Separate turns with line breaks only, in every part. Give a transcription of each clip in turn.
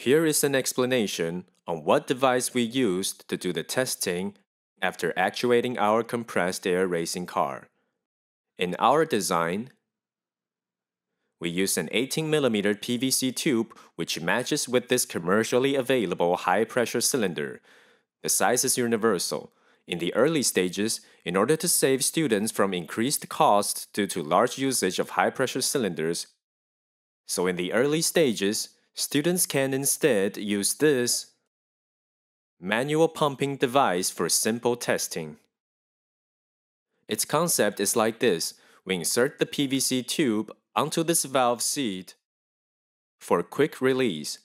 Here is an explanation on what device we used to do the testing after actuating our compressed air racing car. In our design, we use an 18mm PVC tube which matches with this commercially available high-pressure cylinder. The size is universal. In the early stages, in order to save students from increased costs due to large usage of high-pressure cylinders, so in the early stages, students can instead use this manual pumping device for simple testing. Its concept is like this. We insert the PVC tube onto this valve seat for quick release.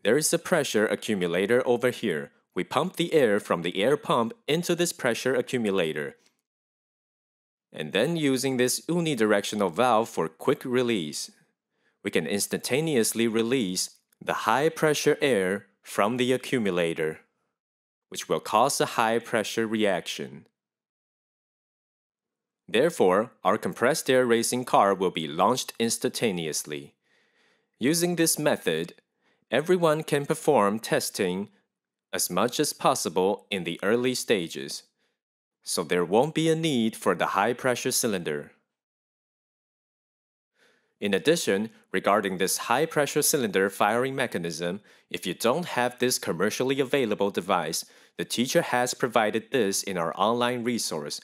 There is a pressure accumulator over here. We pump the air from the air pump into this pressure accumulator, and then using this unidirectional valve for quick release, we can instantaneously release the high-pressure air from the accumulator, which will cause a high-pressure reaction. Therefore, our compressed air racing car will be launched instantaneously. Using this method, everyone can perform testing as much as possible in the early stages, so there won't be a need for the high-pressure cylinder. In addition, regarding this high-pressure cylinder firing mechanism, if you don't have this commercially available device, the teacher has provided this in our online resource.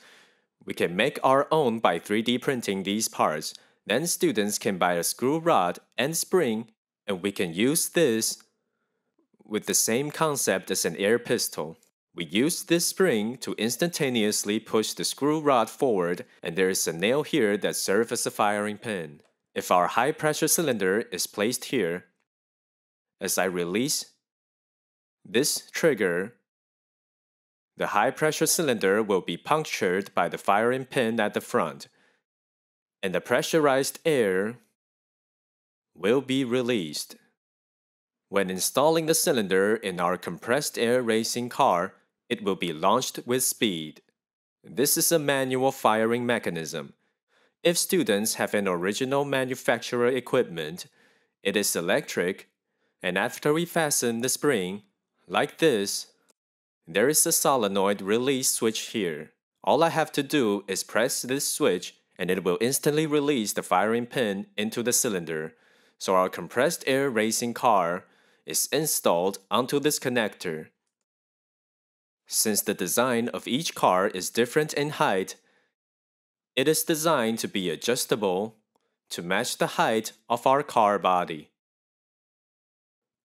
We can make our own by 3D printing these parts. Then students can buy a screw rod and spring, and we can use this with the same concept as an air pistol. We use this spring to instantaneously push the screw rod forward, and there is a nail here that serves as a firing pin. If our high-pressure cylinder is placed here, as I release this trigger, the high-pressure cylinder will be punctured by the firing pin at the front, and the pressurized air will be released. When installing the cylinder in our compressed air racing car, it will be launched with speed. This is a manual firing mechanism. If students have an original manufacturer equipment, it is electric, and after we fasten the spring, like this, there is a solenoid release switch here. All I have to do is press this switch, and it will instantly release the firing pin into the cylinder. So our compressed air racing car is installed onto this connector. Since the design of each car is different in height, it is designed to be adjustable to match the height of our car body.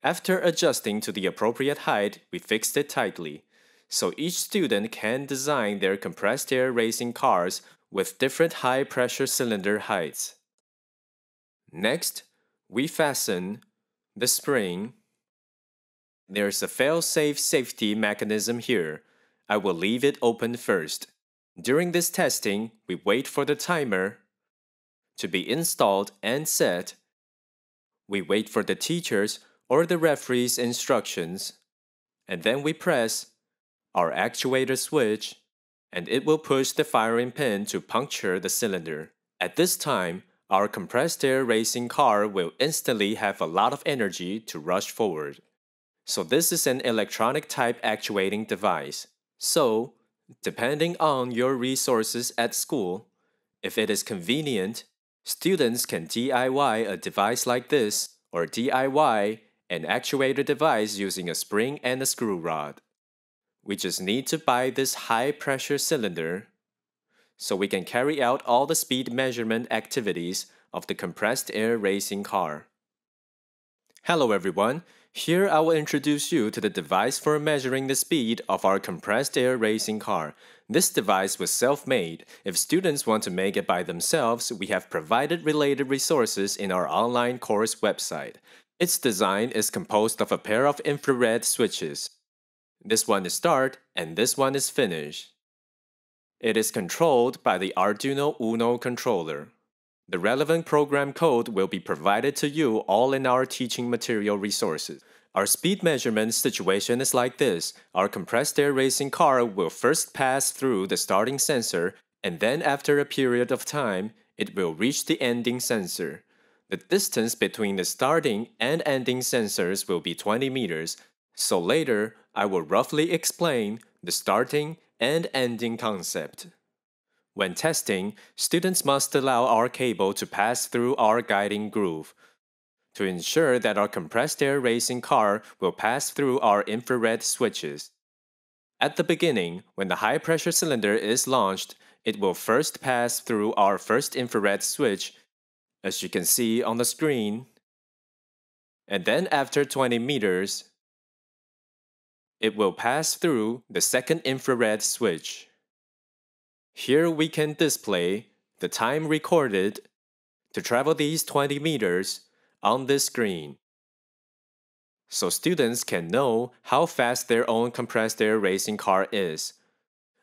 After adjusting to the appropriate height, we fixed it tightly, so each student can design their compressed air racing cars with different high-pressure cylinder heights. Next, we fasten the spring. There's a fail-safe safety mechanism here. I will leave it open first. During this testing, we wait for the timer to be installed and set. We wait for the teacher's or the referee's instructions, and then we press our actuator switch, and it will push the firing pin to puncture the cylinder. At this time, our compressed air racing car will instantly have a lot of energy to rush forward. So this is an electronic type actuating device. So, depending on your resources at school, if it is convenient, students can DIY a device like this or DIY an actuator device using a spring and a screw rod. We just need to buy this high-pressure cylinder so we can carry out all the speed measurement activities of the compressed air racing car. Hello everyone. Here I will introduce you to the device for measuring the speed of our compressed air racing car. This device was self-made. If students want to make it by themselves, we have provided related resources in our online course website. Its design is composed of a pair of infrared switches. This one is start and this one is finish. It is controlled by the Arduino Uno controller. The relevant program code will be provided to you all in our teaching material resources. Our speed measurement situation is like this. Our compressed air racing car will first pass through the starting sensor, and then after a period of time, it will reach the ending sensor. The distance between the starting and ending sensors will be 20 meters, so later I will roughly explain the starting and ending concept. When testing, students must allow our cable to pass through our guiding groove to ensure that our compressed air racing car will pass through our infrared switches. At the beginning, when the high-pressure cylinder is launched, it will first pass through our first infrared switch, as you can see on the screen. And then after 20 meters, it will pass through the second infrared switch. Here we can display the time recorded to travel these 20 meters on this screen, so students can know how fast their own compressed air racing car is.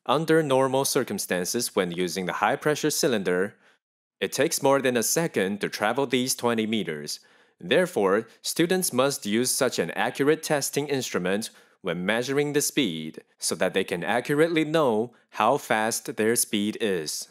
Under normal circumstances, when using the high-pressure cylinder, it takes more than a second to travel these 20 meters. Therefore, students must use such an accurate testing instrument when measuring the speed so that they can accurately know how fast their speed is.